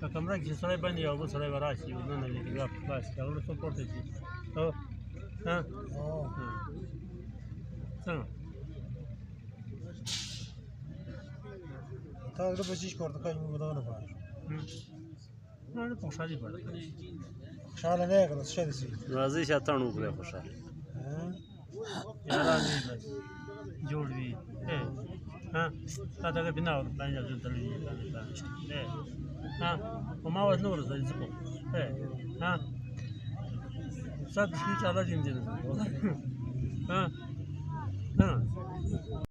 ها کمره کې سړی باندې یو بل سړی به راشي نن دې بیا خلاص کړه ورته څو پورته شي ها څنګه تا د بچی کوړه کوي موږ دا نه پاره نه خوشالي پاره خوشاله نه کړه څه دي راځي شاتانو کړه خوشاله یارانه بس جوړ وی ها تا دا بنا ور باندې د تلویزیون ها وما وزن نور زي زبون ها صدق شي تعالى جنجل ها